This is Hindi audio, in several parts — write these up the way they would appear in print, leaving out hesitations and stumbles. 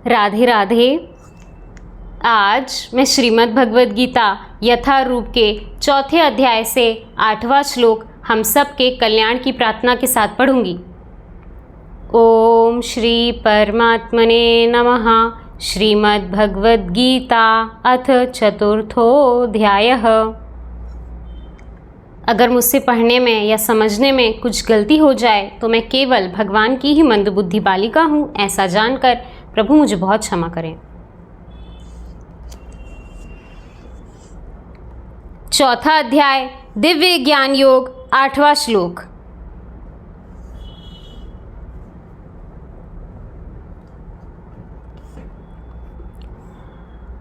राधे राधे। आज मैं श्रीमद् भगवद गीता यथारूप के चौथे अध्याय से 8वां श्लोक हम सब के कल्याण की प्रार्थना के साथ पढ़ूंगी। ओम श्री परमात्मने नमः। श्रीमद् भगवद गीता अथ चतुर्थोऽध्यायः। अगर मुझसे पढ़ने में या समझने में कुछ गलती हो जाए तो मैं केवल भगवान की ही मंदबुद्धि बालिका हूँ, ऐसा जानकर प्रभु मुझे बहुत क्षमा करें। चौथा अध्याय दिव्य ज्ञान योग 8वां श्लोक।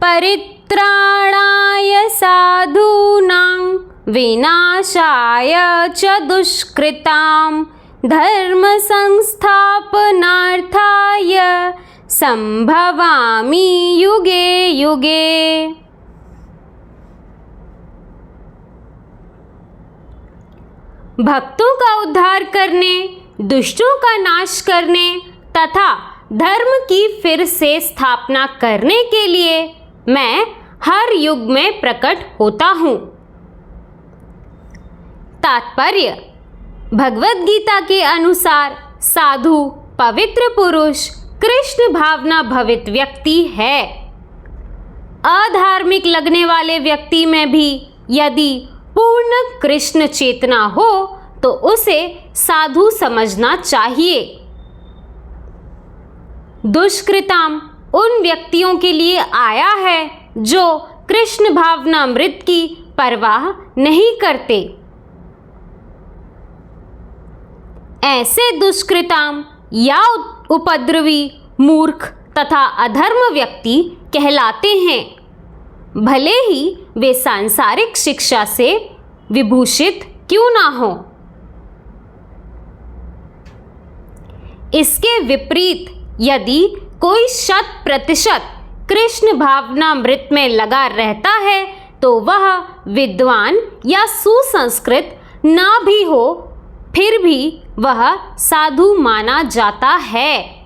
परित्राणाय साधूनां विनाशाय च दुष्कृतां धर्म संस्थापनार्थाय संभवामि युगे युगे। भक्तों का उद्धार करने, दुष्टों का नाश करने तथा धर्म की फिर से स्थापना करने के लिए मैं हर युग में प्रकट होता हूँ। तात्पर्य: भगवद गीता के अनुसार साधु पवित्र पुरुष कृष्ण भावना भवित व्यक्ति है। अधार्मिक लगने वाले व्यक्ति में भी यदि पूर्ण कृष्ण चेतना हो तो उसे साधु समझना चाहिए। दुष्कृताम उन व्यक्तियों के लिए आया है जो कृष्ण भावनामृत की परवाह नहीं करते। ऐसे दुष्कृताम या उपद्रवी, मूर्ख तथा अधर्म व्यक्ति कहलाते हैं, भले ही वे सांसारिक शिक्षा से विभूषित क्यों ना हो। इसके विपरीत यदि कोई 100% कृष्ण भावनामृत में लगा रहता है तो वह विद्वान या सुसंस्कृत ना भी हो, फिर भी वह साधु माना जाता है।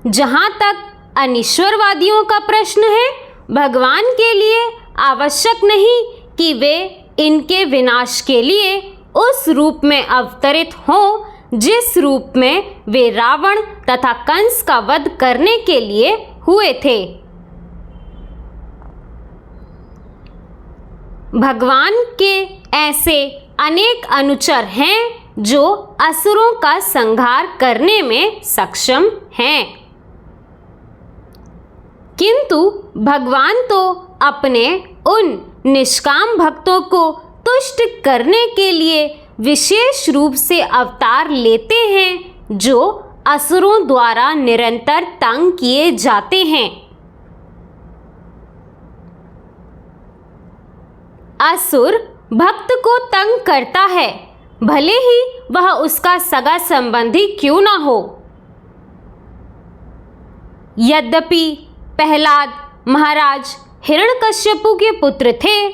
जहां तक अनिश्वरवादियों का प्रश्न है, भगवान के लिए आवश्यक नहीं कि वे इनके विनाश के लिए उस रूप में अवतरित हों जिस रूप में वे रावण तथा कंस का वध करने के लिए हुए थे। भगवान के ऐसे अनेक अनुचर हैं जो असुरों का संहार करने में सक्षम हैं, किंतु भगवान तो अपने उन निष्काम भक्तों को तुष्ट करने के लिए विशेष रूप से अवतार लेते हैं जो असुरों द्वारा निरंतर तंग किए जाते हैं। असुर भक्त को तंग करता है, भले ही वह उसका सगा संबंधी क्यों ना हो। यद्यपि प्रहलाद महाराज हिरण्यकश्यपु के पुत्र थे,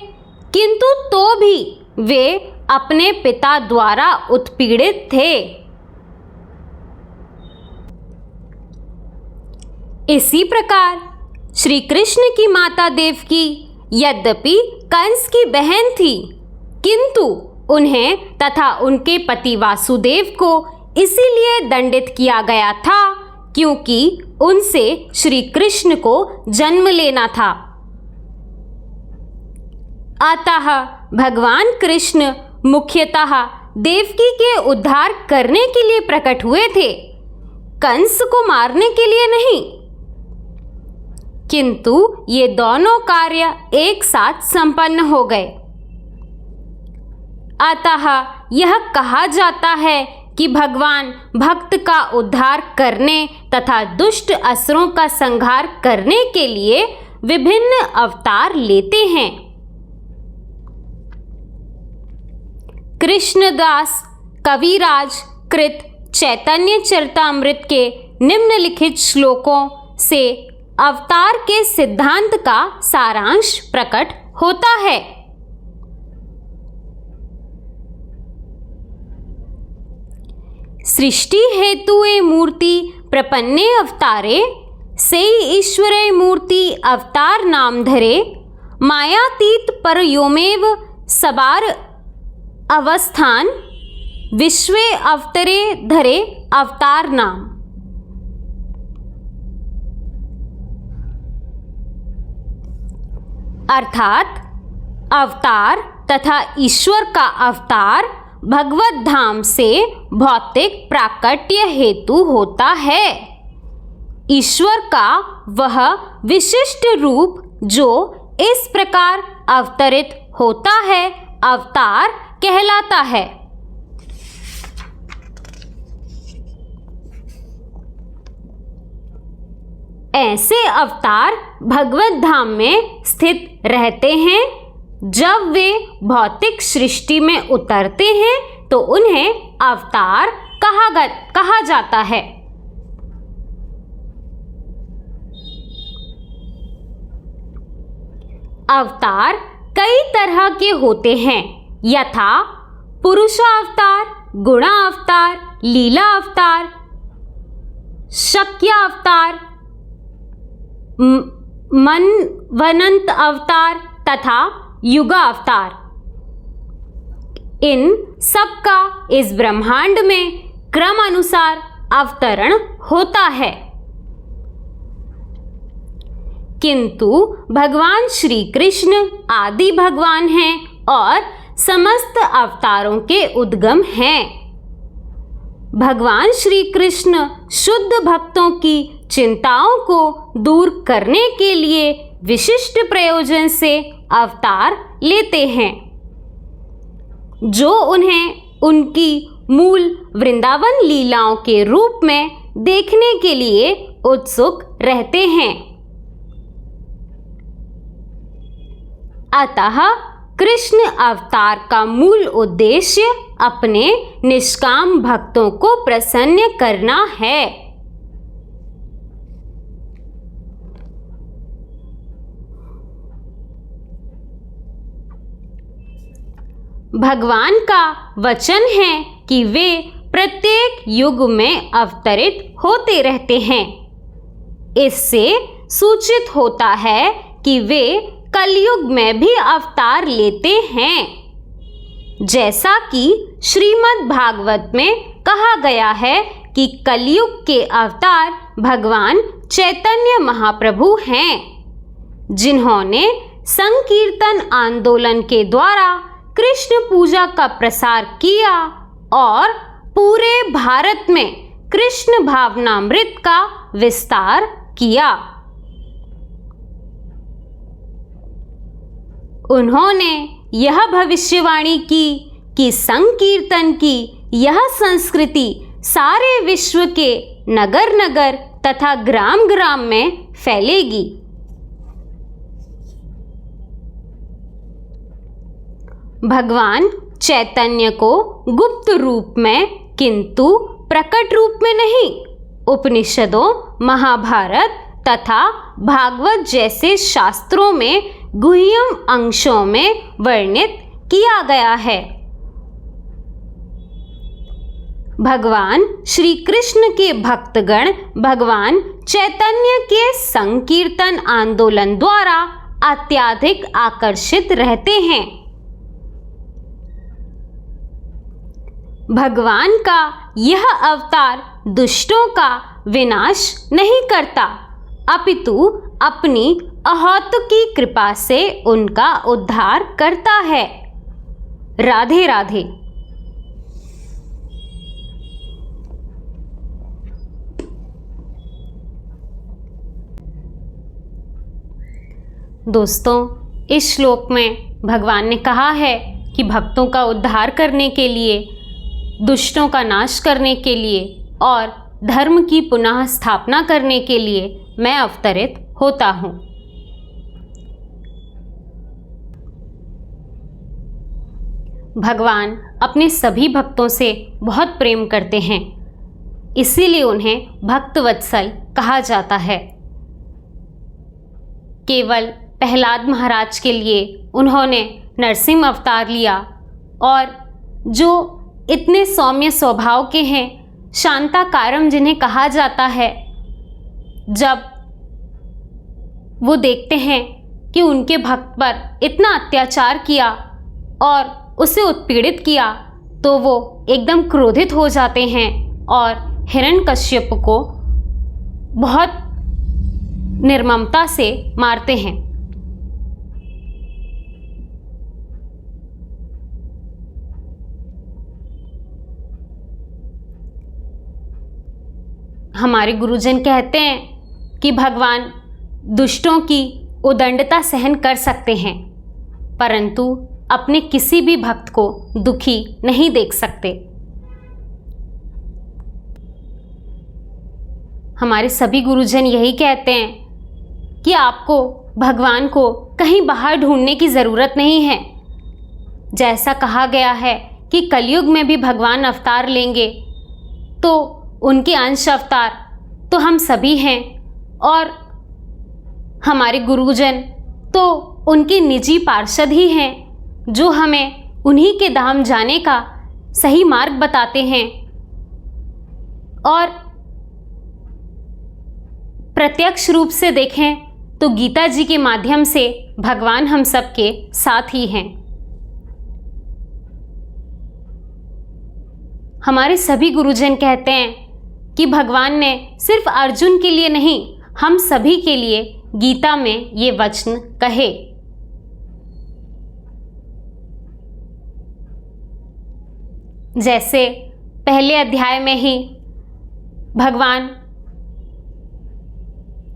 किंतु तो भी वे अपने पिता द्वारा उत्पीड़ित थे। इसी प्रकार श्री कृष्ण की माता देवकी यद्यपि कंस की बहन थी, किंतु उन्हें तथा उनके पति वासुदेव को इसीलिए दंडित किया गया था क्योंकि उनसे श्री कृष्ण को जन्म लेना था। अतः भगवान कृष्ण मुख्यतः देवकी के उद्धार करने के लिए प्रकट हुए थे, कंस को मारने के लिए नहीं। किंतु ये दोनों कार्य एक साथ संपन्न हो गए। अतः यह कहा जाता है कि भगवान भक्त का उद्धार करने तथा दुष्ट असुरों का संहार करने के लिए विभिन्न अवतार लेते हैं। कृष्णदास कविराज कृत चैतन्य चरितामृत के निम्नलिखित श्लोकों से अवतार के सिद्धांत का सारांश प्रकट होता है। सृष्टि हेतुए मूर्ति प्रपन्ने अवतारे से ईश्वरे मूर्ति अवतार नाम धरे मायातीत परयोमेव सबार अवस्थान विश्वे अवतरे धरे अवतार नाम। अर्थात अवतार तथा ईश्वर का अवतार भगवत धाम से भौतिक प्राकट्य हेतु होता है। ईश्वर का वह विशिष्ट रूप जो इस प्रकार अवतरित होता है अवतार कहलाता है। ऐसे अवतार भगवत धाम में स्थित रहते हैं। जब वे भौतिक सृष्टि में उतरते हैं तो उन्हें अवतार कहा जाता है। अवतार कई तरह के होते हैं, यथा पुरुषावतार, गुणावतार, लीला अवतार, शक्यावतार, मनवंत अवतार तथा युगा अवतार। इन सब का इस ब्रह्मांड में क्रम अनुसार अवतरण होता है, किंतु भगवान श्री कृष्ण आदि भगवान हैं और समस्त अवतारों के उद्गम हैं। भगवान श्री कृष्ण शुद्ध भक्तों की चिंताओं को दूर करने के लिए विशिष्ट प्रयोजन से अवतार लेते हैं, जो उन्हें उनकी मूल वृंदावन लीलाओं के रूप में देखने के लिए उत्सुक रहते हैं। अतः कृष्ण अवतार का मूल उद्देश्य अपने निष्काम भक्तों को प्रसन्न करना है। भगवान का वचन है कि वे प्रत्येक युग में अवतरित होते रहते हैं। इससे सूचित होता है कि वे कलयुग में भी अवतार लेते हैं। जैसा कि श्रीमद् भागवत में कहा गया है कि कलयुग के अवतार भगवान चैतन्य महाप्रभु हैं, जिन्होंने संकीर्तन आंदोलन के द्वारा कृष्ण पूजा का प्रसार किया और पूरे भारत में कृष्ण भावनामृत का विस्तार किया। उन्होंने यह भविष्यवाणी की कि संकीर्तन की यह संस्कृति सारे विश्व के नगर नगर तथा ग्राम ग्राम में फैलेगी। भगवान चैतन्य को गुप्त रूप में किंतु प्रकट रूप में नहीं, उपनिषदों, महाभारत तथा भागवत जैसे शास्त्रों में गुह्यम अंशों में वर्णित किया गया है। भगवान श्री कृष्ण के भक्तगण भगवान चैतन्य के संकीर्तन आंदोलन द्वारा अत्यधिक आकर्षित रहते हैं। भगवान का यह अवतार दुष्टों का विनाश नहीं करता, अपितु अपनी अहौतुकी कृपा से उनका उद्धार करता है। राधे राधे। दोस्तों, इस श्लोक में भगवान ने कहा है कि भक्तों का उद्धार करने के लिए, दुष्टों का नाश करने के लिए और धर्म की पुनः स्थापना करने के लिए मैं अवतरित होता हूँ। भगवान अपने सभी भक्तों से बहुत प्रेम करते हैं, इसीलिए उन्हें भक्तवत्सल कहा जाता है। केवल प्रहलाद महाराज के लिए उन्होंने नरसिंह अवतार लिया और जो इतने सौम्य स्वभाव के हैं शांताकारम जिन्हें कहा जाता है, जब वो देखते हैं कि उनके भक्त पर इतना अत्याचार किया और उसे उत्पीड़ित किया, तो वो एकदम क्रोधित हो जाते हैं और हिरण्यकश्यप को बहुत निर्ममता से मारते हैं। हमारे गुरुजन कहते हैं कि भगवान दुष्टों की उदंडता सहन कर सकते हैं, परंतु अपने किसी भी भक्त को दुखी नहीं देख सकते। हमारे सभी गुरुजन यही कहते हैं कि आपको भगवान को कहीं बाहर ढूंढने की ज़रूरत नहीं है। जैसा कहा गया है कि कलयुग में भी भगवान अवतार लेंगे, तो उनके अंश अवतार तो हम सभी हैं, और हमारे गुरुजन तो उनके निजी पार्षद ही हैं, जो हमें उन्हीं के धाम जाने का सही मार्ग बताते हैं। और प्रत्यक्ष रूप से देखें तो गीता जी के माध्यम से भगवान हम सबके साथ ही हैं। हमारे सभी गुरुजन कहते हैं कि भगवान ने सिर्फ अर्जुन के लिए नहीं, हम सभी के लिए गीता में ये वचन कहे। जैसे पहले अध्याय में ही भगवान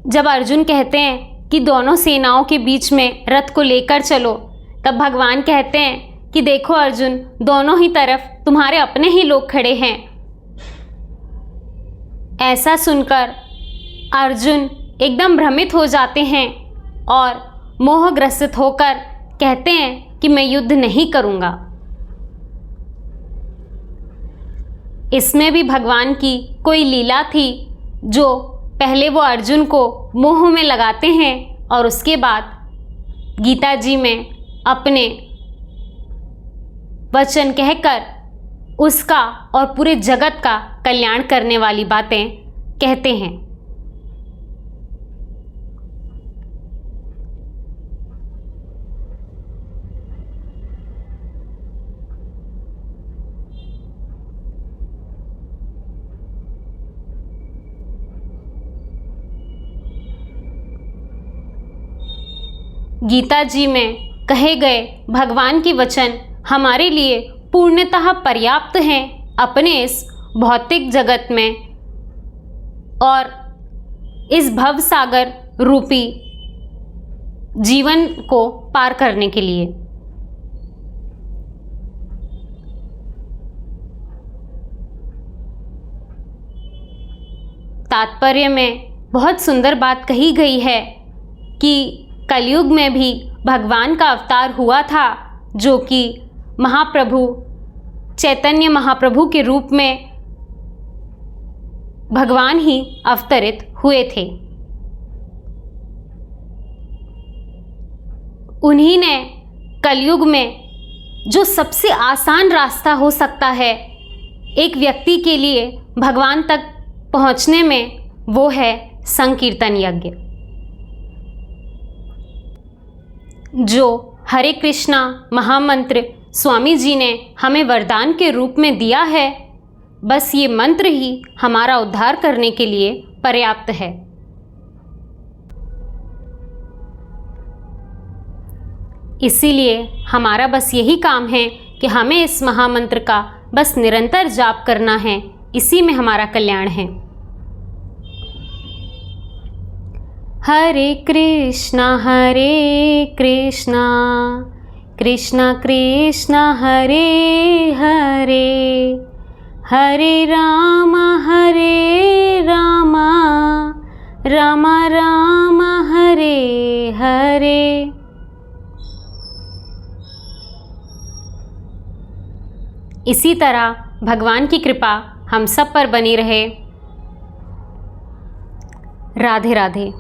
जब अर्जुन कहते हैं कि दोनों सेनाओं के बीच में रथ को लेकर चलो, तब भगवान कहते हैं कि देखो अर्जुन, दोनों ही तरफ तुम्हारे अपने ही लोग खड़े हैं। ऐसा सुनकर अर्जुन एकदम भ्रमित हो जाते हैं और मोहग्रसित होकर कहते हैं कि मैं युद्ध नहीं करूँगा। इसमें भी भगवान की कोई लीला थी, जो पहले वो अर्जुन को मोह में लगाते हैं और उसके बाद गीता जी में अपने वचन कहकर उसका और पूरे जगत का कल्याण करने वाली बातें कहते हैं। गीता जी में कहे गए भगवान के वचन हमारे लिए पूर्णतः पर्याप्त हैं अपने इस भौतिक जगत में और इस भव सागर रूपी जीवन को पार करने के लिए। तात्पर्य में बहुत सुंदर बात कही गई है कि कलयुग में भी भगवान का अवतार हुआ था, जो कि महाप्रभु चैतन्य महाप्रभु के रूप में भगवान ही अवतरित हुए थे। उन्हीं ने कलयुग में जो सबसे आसान रास्ता हो सकता है एक व्यक्ति के लिए भगवान तक पहुंचने में, वो है संकीर्तन यज्ञ, जो हरे कृष्णा महामंत्र स्वामी जी ने हमें वरदान के रूप में दिया है। बस ये मंत्र ही हमारा उद्धार करने के लिए पर्याप्त है। इसीलिए हमारा बस यही काम है कि हमें इस महामंत्र का बस निरंतर जाप करना है, इसी में हमारा कल्याण है। हरे कृष्णा कृष्णा कृष्णा हरे हरे, हरे राम राम राम हरे हरे। इसी तरह भगवान की कृपा हम सब पर बनी रहे। राधे राधे।